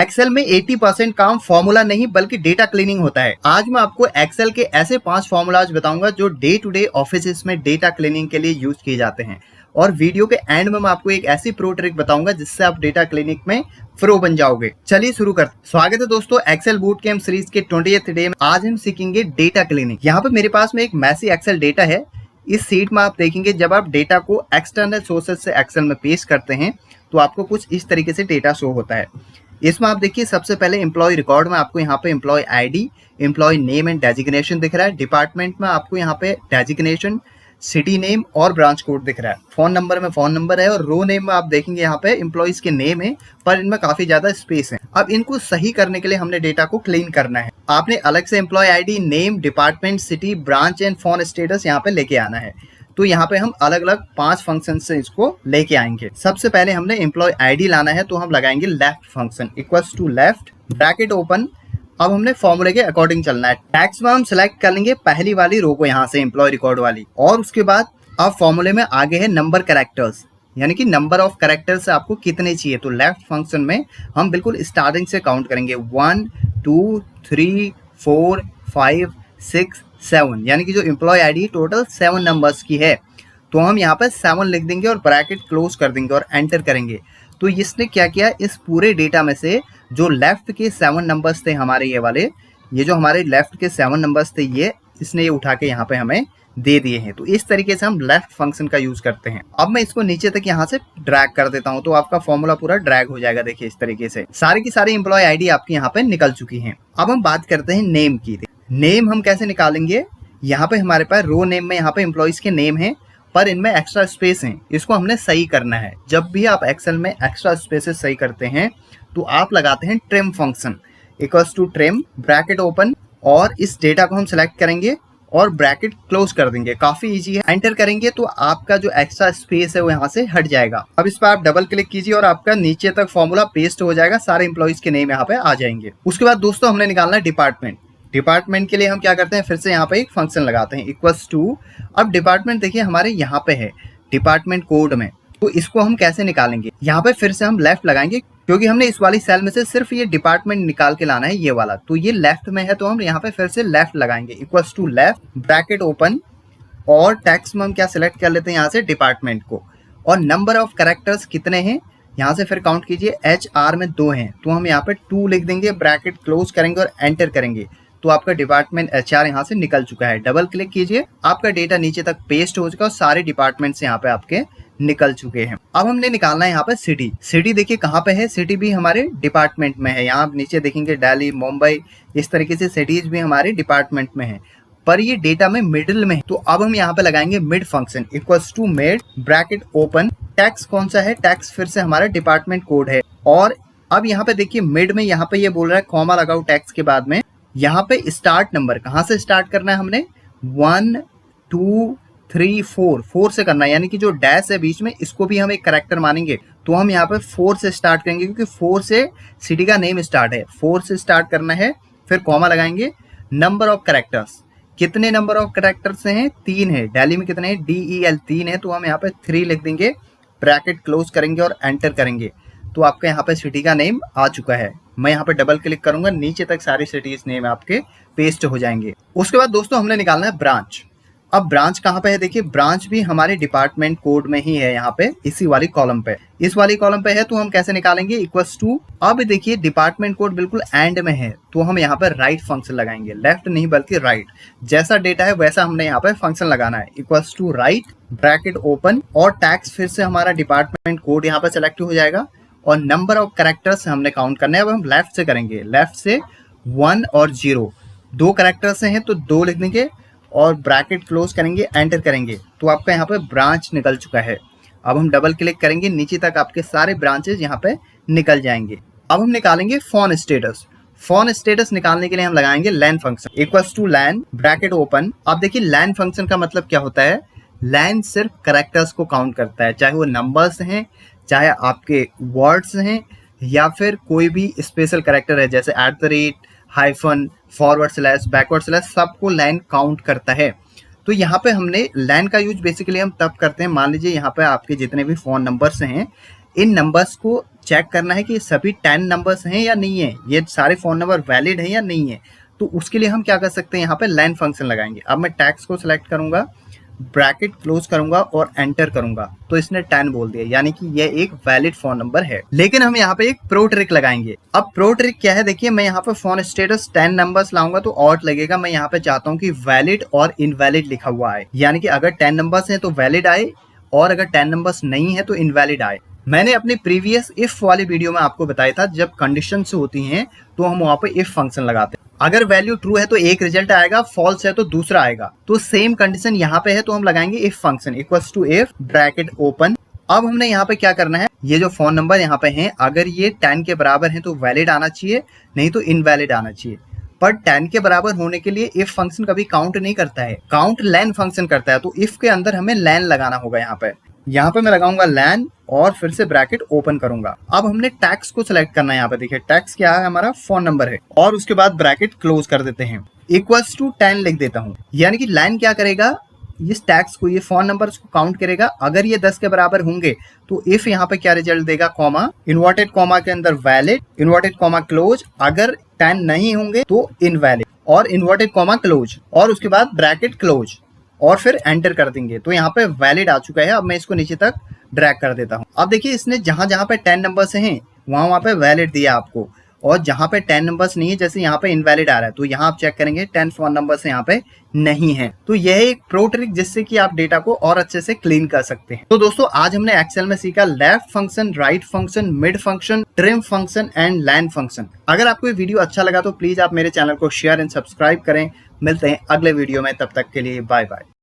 Excel में 80% काम formula नहीं बल्कि डेटा क्लीनिंग होता है। आज मैं आपको एक्सेल के ऐसे 5 फॉर्मूलाज बताऊंगा जो डे टू डे ऑफिस में डेटा क्लीनिंग के लिए यूज किए जाते हैं। और वीडियो के एंड में मैं आपको एक ऐसी प्रो ट्रिक बताऊंगा जिससे आप डेटा क्लीनिंग में प्रो बन जाओगे। चलिए शुरू करते हैं। स्वागत है दोस्तों एक्सेल बूट कैंप सीरीज के 20th डे में। आज हम सीखेंगे डेटा क्लीनिंग। यहाँ पे मेरे पास में एक मैसी एक्सेल डेटा है। इस सीट में आप देखेंगे जब आप डेटा को एक्सटर्नल सोर्सेज से एक्सेल में पेस्ट करते हैं तो आपको कुछ इस तरीके से डेटा शो होता है। इसमें आप देखिए सबसे पहले एम्प्लॉय रिकॉर्ड में आपको यहाँ पे employ ID, employ name and designation दिख रहा है। डिपार्टमेंट में आपको यहाँ पे डेजिग्नेशन, सिटी नेम और ब्रांच कोड दिख रहा है। फोन नंबर में फोन नंबर है और रो नेम में आप देखेंगे यहाँ पे एम्प्लॉयज के नेम है पर इनमें काफी ज्यादा स्पेस है। अब इनको सही करने के लिए हमने डेटा को क्लीन करना है। आपने अलग से employ ID, name, department, city, branch and phone status यहाँ पे लेके आना है। तो यहाँ पे हम अलग अलग 5 फंक्शन से इसको लेके आएंगे। सबसे पहले हमने एम्प्लॉय आईडी लाना है तो हम लगाएंगे left function equals to left bracket open. अब हमने फॉर्मूले के अकॉर्डिंग चलना है। टैक्स में हम सिलेक्ट कर लेंगे पहली वाली रो को यहाँ से एम्प्लॉय रिकॉर्ड वाली, और उसके बाद अब फॉर्मूले में आगे है नंबर कैरेक्टर्स, यानी कि नंबर ऑफ कैरेक्टर्स आपको कितने चाहिए। तो लेफ्ट फंक्शन में हम बिल्कुल स्टार्टिंग से काउंट करेंगे 1 2 3 4 5 6 7, यानी कि जो एम्प्लॉय आईडी टोटल 7 नंबर्स की है तो हम यहाँ पर 7 लिख देंगे और ब्रैकेट क्लोज कर देंगे और एंटर करेंगे। तो इसने क्या किया, इस पूरे डेटा में से जो लेफ्ट के 7 नंबर्स थे हमारे ये वाले, ये जो हमारे लेफ्ट के 7 नंबर्स थे ये इसने ये उठा के यहाँ पे हमें दे दिए हैं। तो इस तरीके से हम लेफ्ट फंक्शन का यूज करते हैं। अब मैं इसको नीचे तक यहाँ से ड्रैग कर देता हूँ तो आपका फॉर्मूला पूरा ड्रैग हो जाएगा। देखिए इस तरीके से सारी की सारी एम्प्लॉय आईडी आपकी यहाँ पे निकल चुकी है। अब हम बात करते हैं नेम की। नेम हम कैसे निकालेंगे, यहाँ पे हमारे पास रो नेम में यहाँ पे एम्प्लॉइज के नेम है पर इनमें एक्स्ट्रा स्पेस है, इसको हमने सही करना है। जब भी आप एक्सेल में एक्स्ट्रा स्पेसेस सही करते हैं तो आप लगाते हैं trim function equals to trim bracket open, और इस डेटा को हम सिलेक्ट करेंगे और ब्रैकेट क्लोज कर देंगे। काफी इजी है। एंटर करेंगे तो आपका जो एक्स्ट्रा स्पेस है वो यहाँ से हट जाएगा। अब इस पर आप डबल क्लिक कीजिए और आपका नीचे तक फॉर्मूला पेस्ट हो जाएगा। सारे एम्प्लॉइज के नेम यहाँ पे आ जाएंगे। उसके बाद दोस्तों हमने निकालना है डिपार्टमेंट। डिपार्टमेंट के लिए हम क्या करते हैं, फिर से यहाँ पे एक फंक्शन लगाते हैं इक्वल्स टू। अब डिपार्टमेंट देखिए हमारे यहाँ पे है डिपार्टमेंट कोड में, तो इसको हम कैसे निकालेंगे। यहाँ पे फिर से हम लेफ्ट लगाएंगे क्योंकि हमने इस वाली सेल में से सिर्फ ये डिपार्टमेंट निकाल के लाना है ये वाला, तो ये लेफ्ट में है तो हम यहाँ पे फिर से लेफ्ट लगाएंगे equals to left bracket open, और टैक्स में हम क्या सिलेक्ट कर लेते हैं यहाँ से डिपार्टमेंट को, और नंबर ऑफ कैरेक्टर्स कितने हैं यहाँ से फिर काउंट कीजिए। HR में 2 हैं तो हम यहाँ पे 2 लिख देंगे, ब्रैकेट क्लोज करेंगे और एंटर करेंगे तो आपका डिपार्टमेंट HR यहाँ से निकल चुका है। डबल क्लिक कीजिए, आपका डेटा नीचे तक पेस्ट हो चुका है और सारे डिपार्टमेंट्स यहाँ पे आपके निकल चुके हैं। अब हमने निकालना है यहाँ पे सिटी। सिटी देखिए कहाँ पे है, सिटी भी हमारे डिपार्टमेंट में है। यहाँ आप नीचे देखेंगे दिल्ली, मुंबई, इस तरीके से सिटीज भी हमारे डिपार्टमेंट में है पर ये डेटा में मिडिल में है। तो अब हम यहाँ पे लगाएंगे mid function equals to mid bracket open. Text कौन सा है, टैक्स फिर से हमारा डिपार्टमेंट कोड है। और अब यहाँ पे देखिए मिड में यहाँ पे ये बोल रहा है कॉमा लगाओ टैक्स के बाद में। यहाँ पे स्टार्ट नंबर कहाँ से स्टार्ट करना है, हमने 1 2 3 4 से करना है, यानी कि जो डैश है बीच में इसको भी हम एक कैरेक्टर मानेंगे। तो हम यहाँ पे 4 से स्टार्ट करेंगे क्योंकि 4 से सिटी का नेम स्टार्ट है। 4 से स्टार्ट करना है, फिर कॉमा लगाएंगे। नंबर ऑफ कैरेक्टर्स, कितने नंबर ऑफ कैरेक्टर्स हैं, 3 है। दिल्ली में कितने हैं, DEL 3 है तो हम यहाँ पे 3 लिख देंगे, ब्रैकेट क्लोज करेंगे और एंटर करेंगे तो आपका यहाँ पे सिटी का नेम आ चुका है। मैं यहाँ पे डबल क्लिक करूंगा, नीचे तक सारी सिटीज नेम आपके पेस्ट हो जाएंगे। उसके बाद दोस्तों हमने निकालना है ब्रांच। अब ब्रांच कहाँ पे है, देखिए ब्रांच भी हमारे डिपार्टमेंट कोड में ही है, यहाँ पे इसी वाली कॉलम पे, इस वाली कॉलम पे है तो हम कैसे निकालेंगे इक्वल्स टू। अब देखिए डिपार्टमेंट कोड बिल्कुल एंड में है तो हम यहाँ पे राइट फंक्शन लगाएंगे, लेफ्ट नहीं बल्कि राइट। जैसा डेटा है वैसा हमने यहाँ पे फंक्शन लगाना है equals to right bracket open, और टैक्स फिर से हमारा डिपार्टमेंट कोड यहाँ पे सेलेक्ट हो जाएगा और नंबर ऑफ कैरेक्टर्स हमने काउंट करने हैं। अब हम लेफ्ट से करेंगे, लेफ्ट से 1 और 0 2 कैरेक्टर्स हैं तो 2 लिख देंगे और ब्रैकेट क्लोज करेंगे, एंटर करेंगे तो आपका यहाँ पे ब्रांच निकल चुका है। अब हम डबल क्लिक करेंगे, नीचे तक आपके सारे ब्रांचेस यहाँ पे निकल जाएंगे। अब हम निकालेंगे फोन स्टेटस। फोन स्टेटस निकालने के लिए हम लगाएंगे ln function equals to ln bracket open. अब देखिए लैन फंक्शन का मतलब क्या होता है, लैन सिर्फ कैरेक्टर्स को काउंट करता है, चाहे वो नंबर्स हैं, चाहे आपके वर्ड्स हैं, या फिर कोई भी स्पेशल कैरेक्टर है जैसे @ hyphen, forward slash, backward slash, सबको लैन काउंट करता है। तो यहाँ पे हमने लैन का यूज बेसिकली हम तब करते हैं, मान लीजिए यहाँ पे आपके जितने भी फ़ोन नंबर्स हैं इन नंबर्स को चेक करना है कि सभी 10 नंबर्स हैं या नहीं है, ये सारे फोन नंबर वैलिड हैं या नहीं है। तो उसके लिए हम क्या कर सकते हैं, यहाँ पे लैन फंक्शन लगाएंगे। अब मैं टैक्स को सिलेक्ट करूंगा, ब्रैकेट क्लोज करूंगा और एंटर करूंगा, तो इसने 10 बोल दिया, यानी कि ये एक वैलिड फोन नंबर है। लेकिन हम यहाँ पे एक प्रो ट्रिक लगाएंगे। अब प्रो ट्रिक क्या है, देखिए मैं यहाँ पे फोन स्टेटस 10 नंबर्स लाऊंगा तो ऑट लगेगा। मैं यहाँ पे चाहता हूँ कि वैलिड और इनवैलिड लिखा हुआ आए, यानी कि अगर 10 नंबर्स हैं तो वैलिड आए और अगर 10 नंबर्स नहीं है तो इनवैलिड आए। मैंने अपनी प्रीवियस इफ वाली वीडियो में आपको बताया था, जब कंडीशंस होती हैं तो हम वहां पे इफ फंक्शन लगाते हैं। अगर वैल्यू ट्रू है तो एक रिजल्ट आएगा, फॉल्स है तो दूसरा आएगा। तो सेम कंडीशन यहाँ पे है, तो हम लगाएंगे if function equals to if bracket open. अब हमने यहाँ पे क्या करना है, ये जो फोन नंबर यहाँ पे हैं, अगर ये 10 के बराबर है तो वैलिड आना चाहिए, नहीं तो इनवैलिड आना चाहिए। पर 10 के बराबर होने के लिए इफ फंक्शन कभी काउंट नहीं करता है, काउंट लैन फंक्शन करता है। तो इफ के अंदर हमें लैन लगाना होगा। यहाँ पे मैं लगाऊंगा लैन और फिर से ब्रैकेट ओपन करूंगा। अब हमने टैक्स को सिलेक्ट करना है। यहाँ पे देखिए टैक्स क्या है, हमारा फोन नंबर है, और उसके बाद ब्रैकेट क्लोज कर देते हैं, इक्वल्स टू 10 लिख देता हूँ। यानी कि लैन क्या करेगा, इस टैक्स को, ये फोन नंबर को काउंट करेगा। अगर ये 10 के बराबर होंगे तो इफ यहाँ पे क्या रिजल्ट देगा, कॉमा, इन्वर्टेड कॉमा के अंदर वैलिड, इन्वर्टेड कॉमा क्लोज। अगर 10 नहीं होंगे तो इनवैलिड, और इन्वर्टेड कॉमा क्लोज, और उसके बाद ब्रैकेट क्लोज, और फिर एंटर कर देंगे। तो यहाँ पे वैलिड आ चुका है। अब मैं इसको नीचे तक ड्रैग कर देता हूँ। अब देखिए इसने जहां जहां पे 10 नंबर्स हैं वहां पे वैलिड दिया आपको, और जहां पे 10 नंबर्स नहीं है, जैसे यहाँ पे इनवैलिड आ रहा है, तो यहाँ आप चेक करेंगे 10 फोन नंबर्स यहाँ पे नहीं है। तो यह एक प्रो ट्रिक जिससे कि आप डेटा को और अच्छे से क्लीन कर सकते हैं। तो दोस्तों आज हमने एक्सेल में सीखा left function, right function, mid function, trim function and len function. अगर आपको ये वीडियो अच्छा लगा तो प्लीज आप मेरे चैनल को शेयर एंड सब्सक्राइब करें। मिलते हैं अगले वीडियो में, तब तक के लिए बाय बाय।